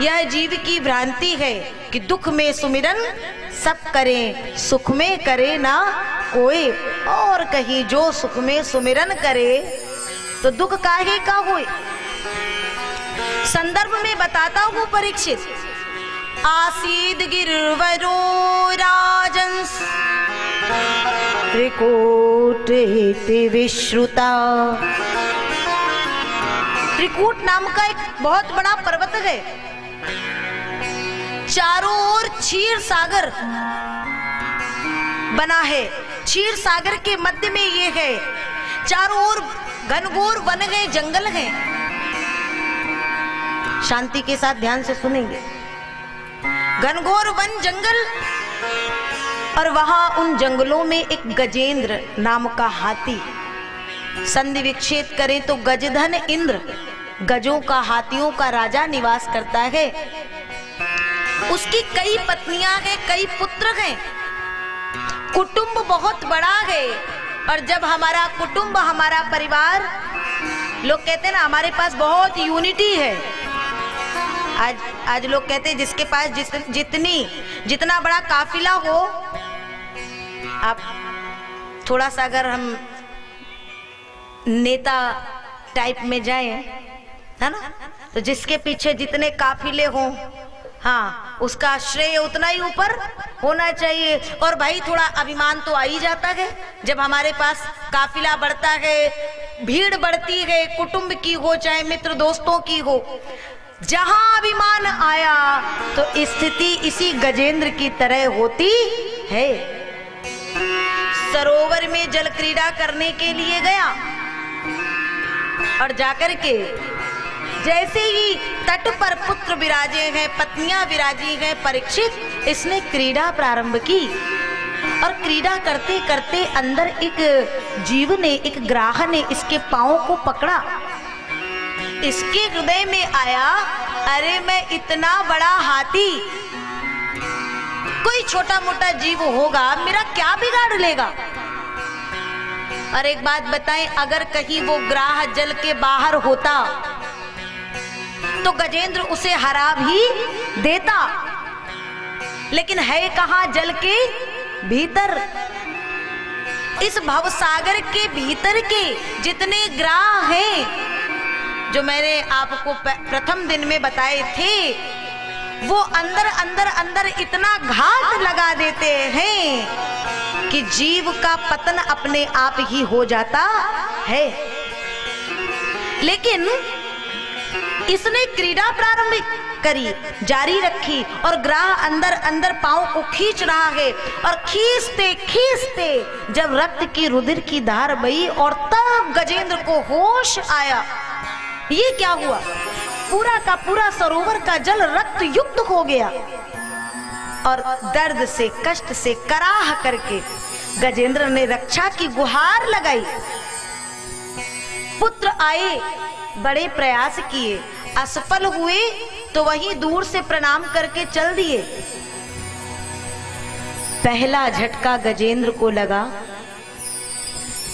यह जीव की भ्रांति है कि दुख में सुमिरन सब करें, सुख में करे ना कोई। और कहीं जो सुख में सुमिरन करे तो दुख काहे का होए। संदर्भ में बताता हूँ परीक्षित। आसीद गिरवरो राजंस त्रिकूट विश्रुता। त्रिकूट नाम का एक बहुत बड़ा पर्वत है, चारों ओर क्षीर सागर बना है। क्षीर सागर के मध्य में ये है, चारों ओर घनघोर वन है, जंगल है। शांति के साथ ध्यान से सुनेंगे। घनघोर वन जंगल, और वहां उन जंगलों में एक गजेंद्र नाम का हाथी, संधि विच्छेद करें तो गजधन इंद्र, गजों का, हाथियों का राजा निवास करता है। उसकी कई पत्नियां हैं, कई पुत्र हैं, कुटुंब बहुत बड़ा है। और जब हमारा कुटुंब, हमारा परिवार, लोग कहते हैं ना हमारे पास बहुत यूनिटी है। आज लोग कहते हैं जिसके पास जितना बड़ा काफिला हो, आप थोड़ा सा अगर हम नेता टाइप में जाएं, है ना, तो जिसके पीछे जितने काफिले हों, हाँ, उसका श्रेय उतना ही ऊपर होना चाहिए। और भाई थोड़ा अभिमान तो आ ही जाता है जब हमारे पास काफिला बढ़ता है, भीड़ बढ़ती है, कुटुंब की हो चाहे मित्र दोस्तों की हो। जहां अभिमान आया तो स्थिति इसी गजेंद्र की तरह होती है। सरोवर में जल क्रीड़ा करने के लिए गया और जाकर के जैसे ही तट पर पुत्र विराजे हैं, पत्नियां विराजी हैं, परीक्षित इसने क्रीड़ा प्रारंभ की। और क्रीड़ा करते करते अंदर एक जीव ने, एक ग्राह ने इसके पांव को पकड़ा। इसके हृदय में आया, अरे मैं इतना बड़ा हाथी, कोई छोटा मोटा जीव होगा, मेरा क्या बिगाड़ लेगा। और एक बात बताएं, अगर कहीं वो ग्राह जल के बाहर होता तो गजेंद्र उसे हरा भी देता, लेकिन है कहां, जल के भीतर। इस भवसागर के भीतर के जितने ग्राह हैं जो मैंने आपको प्रथम दिन में बताए थे, वो अंदर अंदर अंदर इतना घात लगा देते हैं कि जीव का पतन अपने आप ही हो जाता है। लेकिन इसने क्रीड़ा प्रारंभ करी, जारी रखी, और ग्राह अंदर अंदर पांव को खींच रहा है। और खींचते खींचते जब रक्त की, रुधिर की धार बही, और तब गजेंद्र को होश आया। ये क्या हुआ, पूरा का पूरा सरोवर का जल रक्त युक्त हो गया। और दर्द से, कष्ट से कराह करके गजेंद्र ने रक्षा की गुहार लगाई। पुत्र आए, बड़े प्रयास किए, असफल हुए तो वहीं दूर से प्रणाम करके चल दिए। पहला झटका गजेंद्र को लगा,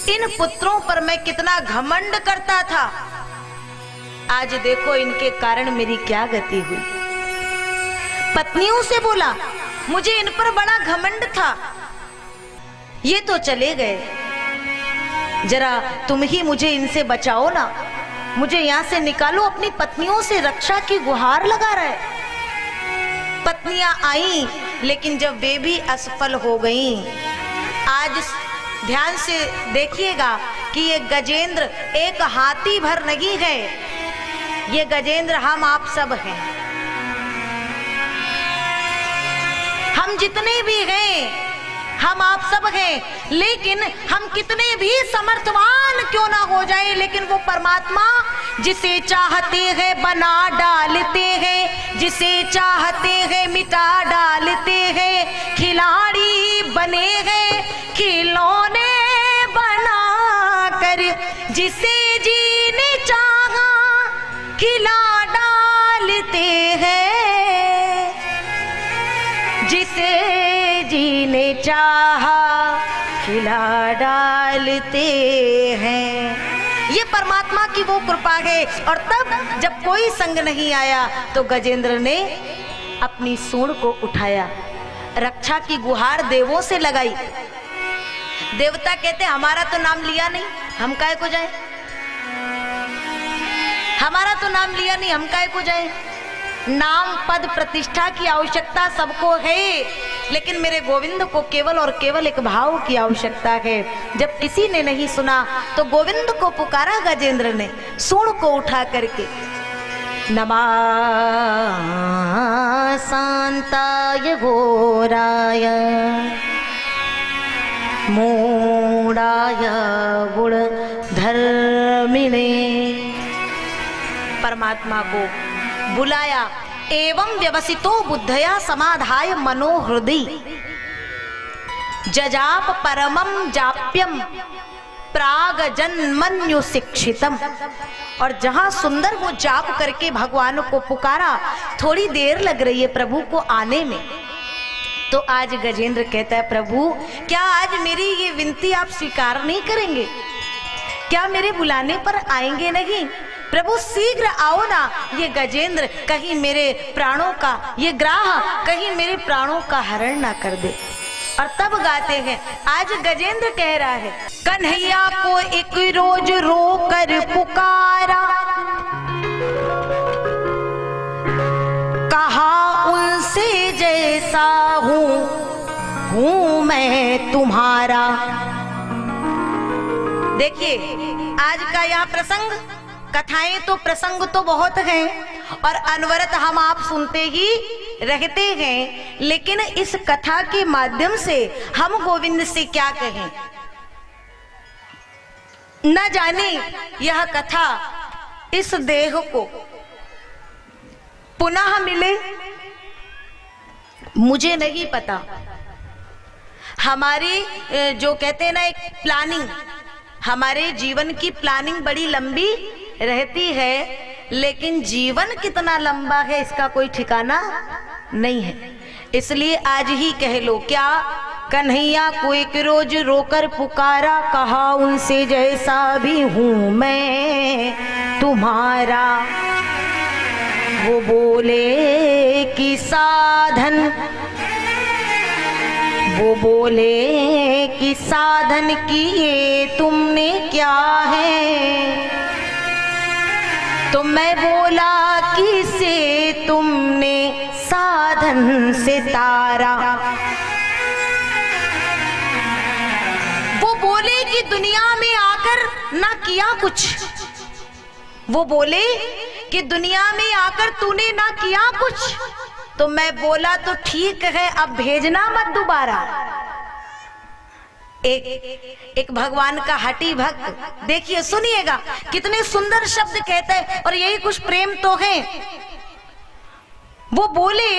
इन पुत्रों पर मैं कितना घमंड करता था, आज देखो इनके कारण मेरी क्या गति हुई। पत्नियों से बोला, मुझे इन पर बड़ा घमंड था, ये तो चले गए, जरा तुम ही मुझे इनसे बचाओ ना, मुझे यहां से निकालो। अपनी पत्नियों से रक्षा की गुहार लगा रहे। पत्नियां आई, लेकिन जब वे भी असफल हो गईं। आज ध्यान से देखिएगा कि ये गजेंद्र एक हाथी भर नहीं है, ये गजेंद्र हम आप सब हैं। हम जितने भी हैं, हम आप सब हैं, लेकिन हम कितने भी समर्थवान क्यों ना हो जाए, लेकिन वो परमात्मा जिसे चाहते हैं बना डालते हैं, जिसे चाहते हैं मिटा डालते हैं। खिलाड़ी बने हैं खिलौने बना कर, जिसे जीने चाहा खिला डालते हैं, जिसे जीने चाहा खिला डालते हैं। ये परमात्मा की वो कृपा है। और तब जब कोई संग नहीं आया तो गजेंद्र ने अपनी सूंड को उठाया, रक्षा की गुहार देवों से लगाई। देवता कहते हमारा तो नाम लिया नहीं, हम काहे को जाए, हमारा तो नाम लिया नहीं, हम काहे को जाए। नाम पद प्रतिष्ठा की आवश्यकता सबको है, लेकिन मेरे गोविंद को केवल और केवल एक भाव की आवश्यकता है। जब किसी ने नहीं सुना तो गोविंद को पुकारा गजेंद्र ने सूंड को उठा करके। नमः शांताय घोराय मूढ़ाय गुण धर्मिणे। परमात्मा को बुलाया। एवं व्यवसितो बुद्धया समाधाय मनोहृदि जजाप परमं जाप्यम प्राग जन्मन्यु शिक्षितम। और जहां सुंदर वो जाप करके भगवान को पुकारा, थोड़ी देर लग रही है प्रभु को आने में। तो आज गजेंद्र कहता है प्रभु क्या आज मेरी ये विनती आप स्वीकार नहीं करेंगे, क्या मेरे बुलाने पर आएंगे नहीं। प्रभु शीघ्र आओ ना, ये गजेंद्र कहीं मेरे प्राणों का, ये ग्राह कहीं मेरे प्राणों का हरण ना कर दे। और तब गाते हैं, आज गजेंद्र कह रहा है कन्हैया को एक रोज रो कर पुकारा, कहा उनसे जैसा हूँ मैं तुम्हारा। देखिए आज का यह प्रसंग, कथाएं तो प्रसंग तो बहुत हैं और अनवरत हम आप सुनते ही रहते हैं, लेकिन इस कथा के माध्यम से हम गोविंद से क्या कहें। न जाने यह कथा इस देह को पुनः मिले, मुझे नहीं पता। हमारी जो कहते हैं ना एक प्लानिंग, हमारे जीवन की प्लानिंग बड़ी लंबी रहती है, लेकिन जीवन कितना लंबा है इसका कोई ठिकाना नहीं है। इसलिए आज ही कह लो क्या, कन्हैया को एक रोज रोकर पुकारा, कहा उनसे जैसा भी हूं मैं तुम्हारा। वो बोले कि साधन, वो बोले कि साधन किए तुमने क्या है, तो मैं बोला किसे तुमने साधन से तारा। वो बोले कि दुनिया में आकर ना किया कुछ, वो बोले कि दुनिया में आकर तूने ना किया कुछ, तो मैं बोला तो ठीक है अब भेजना मत दोबारा। एक भगवान का हठी भक्त, देखिए सुनिएगा कितने सुंदर शब्द कहते हैं और यही कुछ प्रेम तो है। वो बोले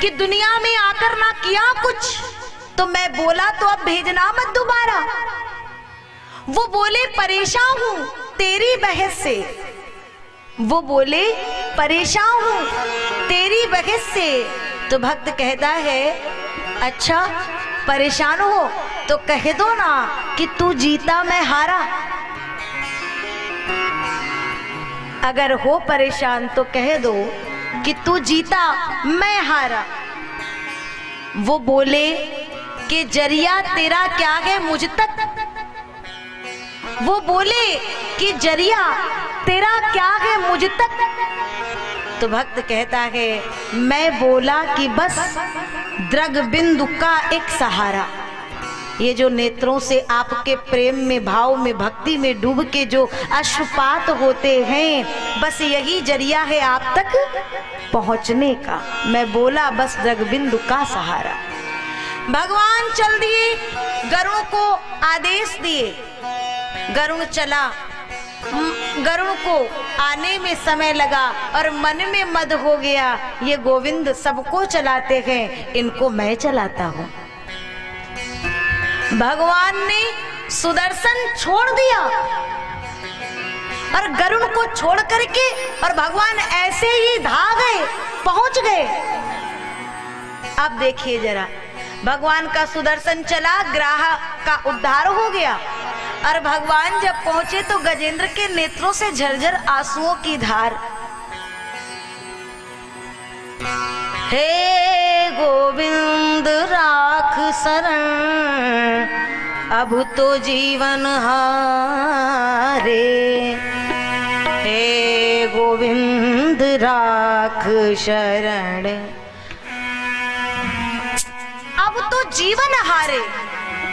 कि दुनिया में आकर ना किया कुछ, तो मैं बोला तो अब भेजना मत दोबारा। वो बोले परेशान हूं तेरी बहस से, वो बोले परेशान हूं तेरी बहस से। तो भक्त कहता है अच्छा परेशान हो तो कह दो ना कि तू जीता मैं हारा। अगर हो परेशान तो कह दो कि तू जीता मैं हारा। वो बोले कि जरिया तेरा क्या है मुझ तक, वो बोले कि जरिया तेरा क्या है मुझ तक। तो भक्त कहता है मैं बोला कि बस द्रग बिंदु का एक सहारा। ये जो नेत्रों से आपके प्रेम में, भाव में, भक्ति में डूब के जो अश्रुपात होते हैं, बस यही जरिया है आप तक पहुंचने का। मैं बोला बस द्रग बिंदु का सहारा। भगवान चल दिए, गरुड़ को आदेश दिए, गरुड़ चला। गरुड़ को आने में समय लगा और मन में मद हो गया, ये गोविंद सबको चलाते हैं, इनको मैं चलाता हूं। भगवान ने सुदर्शन छोड़ दिया और गरुड़ को छोड़ करके, और भगवान ऐसे ही भाग गए, पहुंच गए। अब देखिए जरा, भगवान का सुदर्शन चला, ग्राह का उद्धार हो गया। और भगवान जब पहुंचे तो गजेंद्र के नेत्रों से झरझर आंसुओं की धार। हे गोविंद राख शरण, अब तो जीवन हारे। हे गोविंद राख शरण, अब तो जीवन हारे।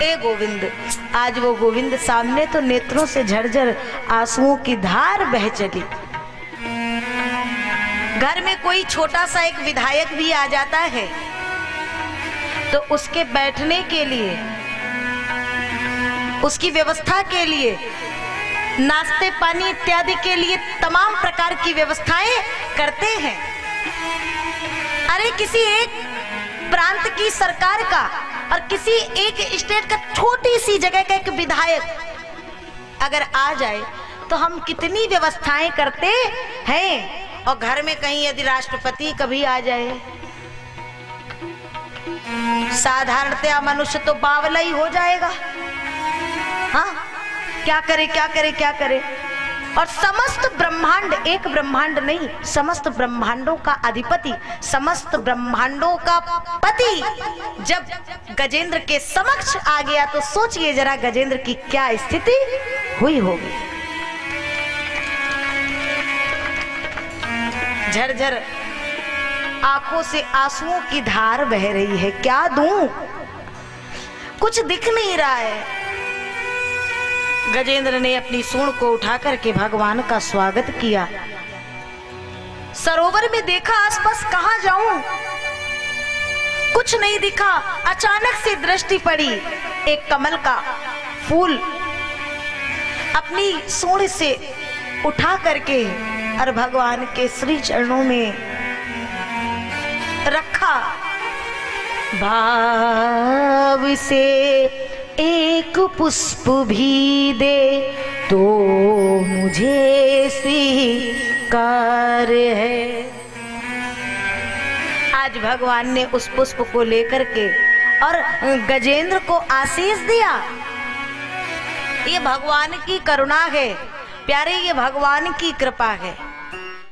ए गोविंद, आज वो गोविंद सामने तो नेत्रों से झरझर आंसुओं की धार बह चली। घर में कोई छोटा सा एक विधायक भी आ जाता है तो उसके बैठने के लिए, उसकी व्यवस्था के लिए, नाश्ते पानी इत्यादि के लिए तमाम प्रकार की व्यवस्थाएं करते हैं। अरे किसी एक प्रांत की सरकार का और किसी एक स्टेट का छोटी सी जगह का एक विधायक अगर आ जाए तो हम कितनी व्यवस्थाएं करते हैं। और घर में कहीं यदि राष्ट्रपति कभी आ जाए, साधारणतया मनुष्य तो बावला ही हो जाएगा। हाँ, क्या करे क्या करे क्या करे। और समस्त ब्रह्मांड, एक ब्रह्मांड नहीं, समस्त ब्रह्मांडों का अधिपति, समस्त ब्रह्मांडों का पति जब गजेंद्र के समक्ष आ गया तो सोचिए जरा गजेंद्र की क्या स्थिति हुई होगी। झरझर आंखों से आंसुओं की धार बह रही है। क्या दूं, कुछ दिख नहीं रहा है। गजेंद्र ने अपनी सूंड को उठा करके भगवान का स्वागत किया। सरोवर में देखा, आसपास कहां जाऊं, कुछ नहीं दिखा। अचानक से दृष्टि पड़ी, एक कमल का फूल अपनी सूंड से उठा करके और भगवान के श्री चरणों में रखा। भाव से एक पुष्प भी दे तो मुझे स्वीकार है। आज भगवान ने उस पुष्प को लेकर के और गजेंद्र को आशीष दिया। ये भगवान की करुणा है प्यारे, ये भगवान की कृपा है।